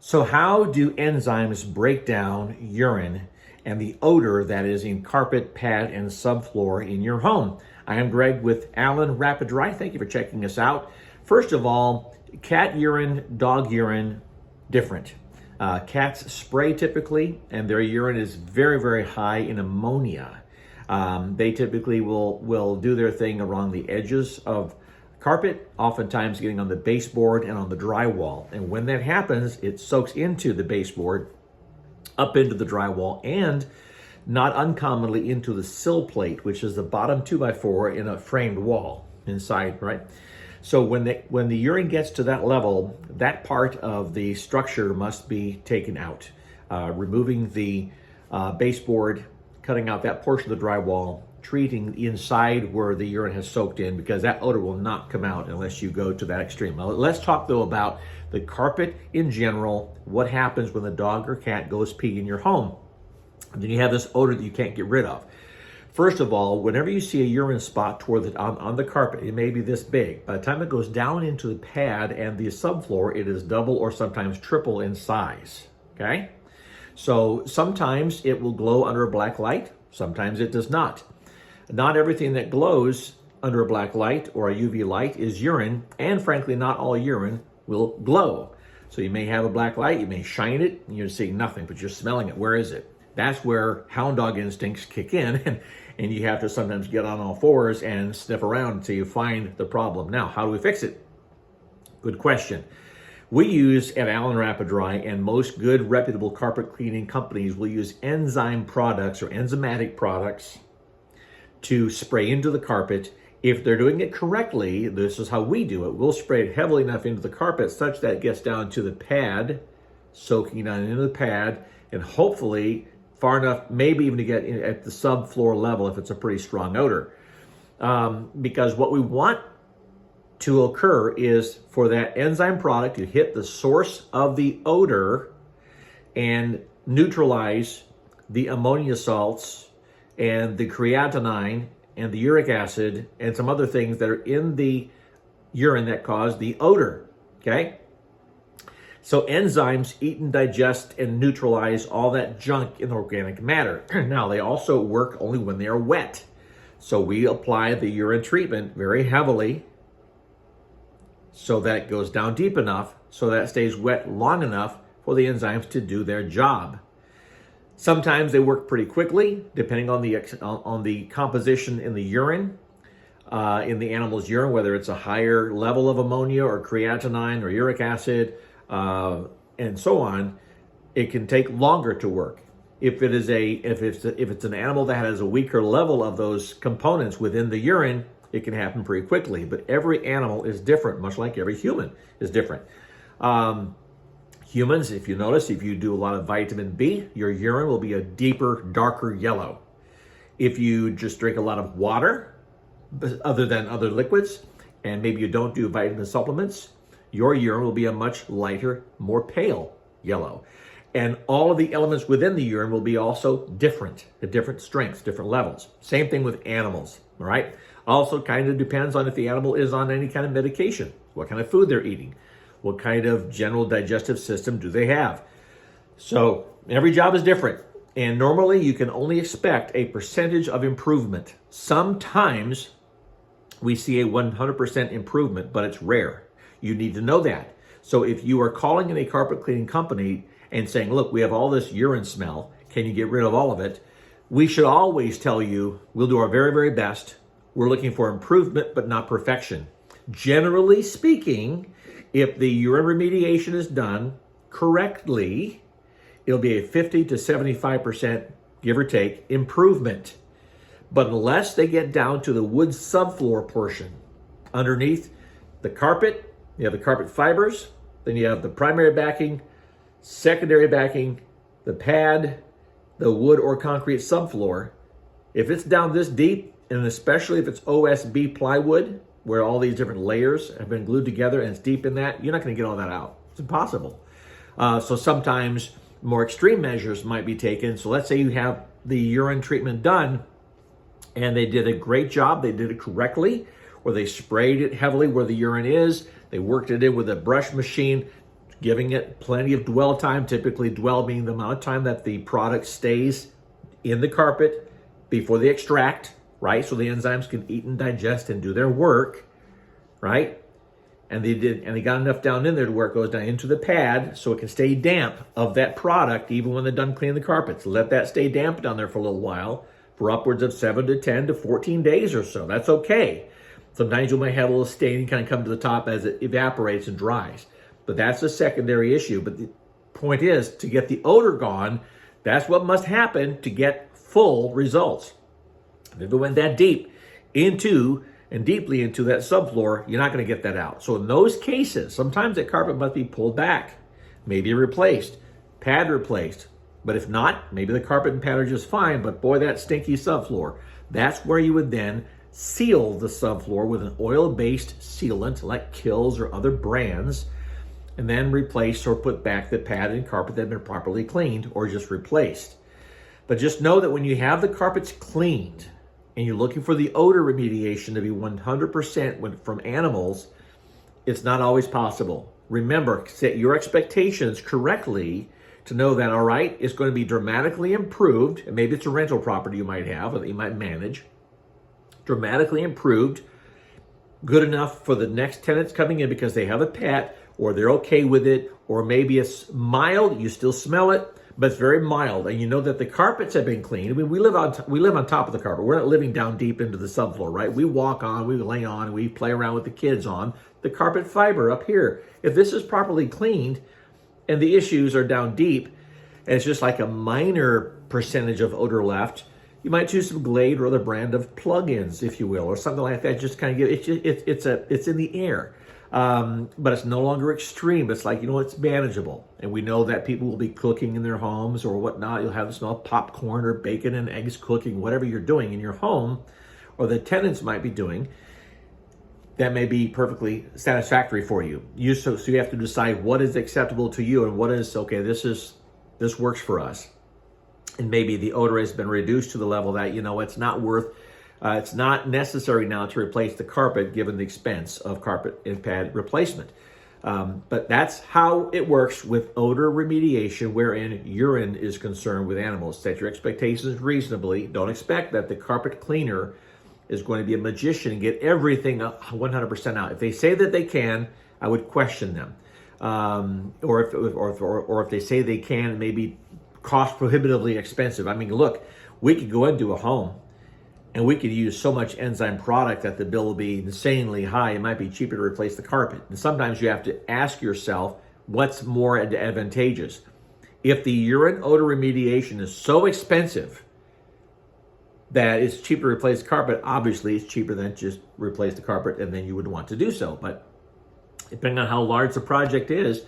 So how do enzymes break down urine and the odor that is in carpet, pad, and subfloor in your home? I am Greg with Allen Rapid Dry. Thank you for checking us out. First of all, cat urine, dog urine, different. Cats spray typically, and their urine is very, very high in ammonia. They typically will do their thing around the edges of carpet, oftentimes getting on the baseboard and on the drywall. And when that happens, it soaks into the baseboard, up into the drywall, and not uncommonly into the sill plate, which is the bottom 2x4 in a framed wall inside, right? So when the urine gets to that level, that part of the structure must be taken out, removing the baseboard, cutting out that portion of the drywall, treating inside where the urine has soaked in, because that odor will not come out unless you go to that extreme. Now, let's talk though about the carpet in general. What happens when the dog or cat goes pee in your home? And then you have this odor that you can't get rid of. First of all, whenever you see a urine spot on the carpet, it may be this big. By the time it goes down into the pad and the subfloor, it is double or sometimes triple in size, okay? So sometimes it will glow under a black light, sometimes it does not. Not everything that glows under a black light or a UV light is urine, and frankly, not all urine will glow. So you may have a black light, you may shine it, and you're seeing nothing, but you're smelling it. Where is it? That's where hound dog instincts kick in, and you have to sometimes get on all fours and sniff around until you find the problem. Now, how do we fix it? Good question. We use at Allen Rapid Dry, and most good reputable carpet cleaning companies will use enzyme products or enzymatic products to spray into the carpet. If they're doing it correctly, this is how we do it. We'll spray it heavily enough into the carpet such that it gets down to the pad, soaking down into the pad, and hopefully far enough, maybe even to get in at the subfloor level if it's a pretty strong odor. Because what we want to occur is for that enzyme product to hit the source of the odor and neutralize the ammonia salts and the creatinine and the uric acid and some other things that are in the urine that cause the odor, okay? So enzymes eat and digest and neutralize all that junk in organic matter. Now, they also work only when they are wet. So we apply the urine treatment very heavily so that it goes down deep enough so that it stays wet long enough for the enzymes to do their job. Sometimes they work pretty quickly, depending on the composition in the urine, in the animal's urine, whether it's a higher level of ammonia or creatinine or uric acid, and so on. It can take longer to work. If it's an animal that has a weaker level of those components within the urine, it can happen pretty quickly. But every animal is different, much like every human is different. Humans, if you notice, if you do a lot of vitamin B, your urine will be a deeper, darker yellow. If you just drink a lot of water, other than other liquids, and maybe you don't do vitamin supplements, your urine will be a much lighter, more pale yellow. And all of the elements within the urine will be also different, at different strengths, different levels. Same thing with animals, all right? Also kind of depends on if the animal is on any kind of medication, what kind of food they're eating, what kind of general digestive system do they have. So every job is different. And normally you can only expect a percentage of improvement. Sometimes we see a 100% improvement, but it's rare. You need to know that. So if you are calling in a carpet cleaning company and saying, look, we have all this urine smell, can you get rid of all of it? We should always tell you, we'll do our very, very best. We're looking for improvement, but not perfection. Generally speaking, if the urine remediation is done correctly, it'll be a 50 to 75%, give or take, improvement. But unless they get down to the wood subfloor portion, underneath the carpet, you have the carpet fibers, then you have the primary backing, secondary backing, the pad, the wood or concrete subfloor. If it's down this deep, and especially if it's OSB plywood, where all these different layers have been glued together and it's deep in that, you're not going to get all that out. It's impossible. So sometimes more extreme measures might be taken. So let's say you have the urine treatment done and they did a great job, they did it correctly, or they sprayed it heavily where the urine is, they worked it in with a brush machine, giving it plenty of dwell time, typically dwell meaning the amount of time that the product stays in the carpet before they extract, right? So the enzymes can eat and digest and do their work, right? And they got enough down in there to where it goes down into the pad so it can stay damp of that product even when they're done cleaning the carpets. Let that stay damp down there for a little while, for upwards of 7 to 10 to 14 days or so. That's okay. Sometimes you might have a little staining kind of come to the top as it evaporates and dries. But that's a secondary issue. But the point is, to get the odor gone, that's what must happen to get full results. If it went that deep deeply into that subfloor, you're not going to get that out. So in those cases, sometimes that carpet must be pulled back, maybe replaced, pad replaced. But if not, maybe the carpet and pad are just fine, but boy, that stinky subfloor. That's where you would then seal the subfloor with an oil-based sealant like Kills or other brands, and then replace or put back the pad and carpet that have been properly cleaned or just replaced. But just know that when you have the carpets cleaned and you're looking for the odor remediation to be 100% from animals, it's not always possible. Remember, set your expectations correctly to know that, all right, it's going to be dramatically improved, and maybe it's a rental property you might have or that you might manage, dramatically improved, good enough for the next tenants coming in because they have a pet or they're okay with it, or maybe it's mild, you still smell it, but it's very mild, and you know that the carpets have been cleaned. I mean, we live on top of the carpet. We're not living down deep into the subfloor, right? We walk on, we lay on, we play around with the kids on the carpet fiber up here. If this is properly cleaned and the issues are down deep, and it's just like a minor percentage of odor left, you might choose some Glade or other brand of plug-ins, if you will, or something like that. Just kind of it's in the air. But it's no longer extreme. It's like, it's manageable. And we know that people will be cooking in their homes or whatnot. You'll have the smell of popcorn or bacon and eggs cooking, whatever you're doing in your home, or the tenants might be doing. That may be perfectly satisfactory for you. So you have to decide what is acceptable to you and what is, okay, this works for us. And maybe the odor has been reduced to the level that, it's not worth, it's not necessary now to replace the carpet given the expense of carpet and pad replacement. But that's how it works with odor remediation, wherein urine is concerned with animals. Set your expectations reasonably. Don't expect that the carpet cleaner is going to be a magician and get everything 100% out. If they say that they can, I would question them. Or if they say they can, maybe cost prohibitively expensive. I mean, look, we could go into a home and we could use so much enzyme product that the bill will be insanely high. It might be cheaper to replace the carpet. And sometimes you have to ask yourself, what's more advantageous? If the urine odor remediation is so expensive that it's cheaper to replace the carpet, obviously it's cheaper than just replace the carpet, and then you would want to do so. But depending on how large the project is,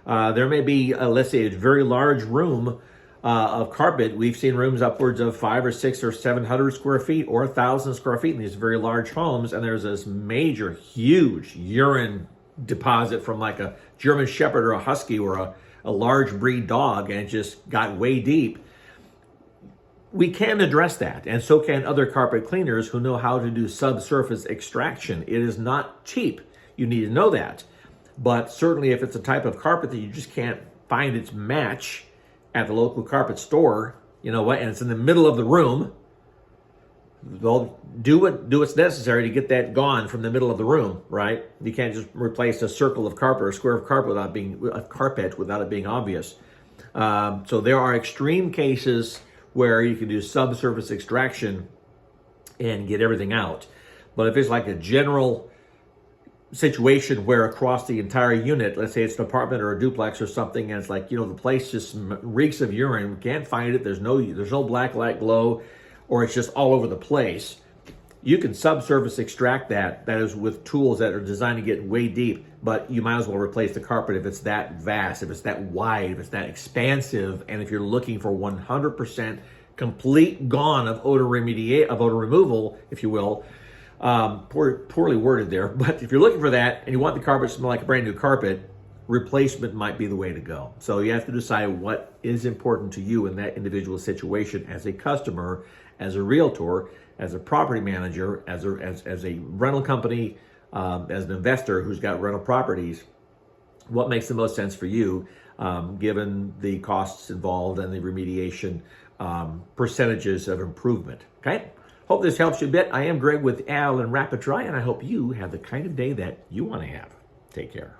there may be, let's say, a very large room of carpet. We've seen rooms upwards of 500 or 600 or 700 square feet or 1,000 square feet in these very large homes, and there's this major, huge urine deposit from like a German Shepherd or a Husky or a large breed dog, and it just got way deep. We can address that, and so can other carpet cleaners who know how to do subsurface extraction. It is not cheap. You need to know that. But certainly if it's a type of carpet that you just can't find its match at the local carpet store, and it's in the middle of the room, well, do what's necessary to get that gone from the middle of the room, right? You can't just replace a circle of carpet or a square of carpet without it being obvious. So there are extreme cases where you can do subsurface extraction and get everything out. But if it's like a general situation where across the entire unit, let's say it's an apartment or a duplex or something, and it's like, the place just reeks of urine, we can't find it, there's no black light glow, or it's just all over the place, you can subsurface extract that is with tools that are designed to get way deep, but you might as well replace the carpet if it's that vast, if it's that wide, if it's that expansive, and if you're looking for 100% complete gone of odor removal, if you will. Poorly worded there, but if you're looking for that and you want the carpet to smell like a brand new carpet, replacement might be the way to go. So you have to decide what is important to you in that individual situation as a customer, as a realtor, as a property manager, as a rental company, as an investor who's got rental properties. what makes the most sense for you, given the costs involved and the remediation percentages of improvement. Okay? Hope this helps you a bit. I am Greg with Al and Rapid Dry, and I hope you have the kind of day that you want to have. Take care.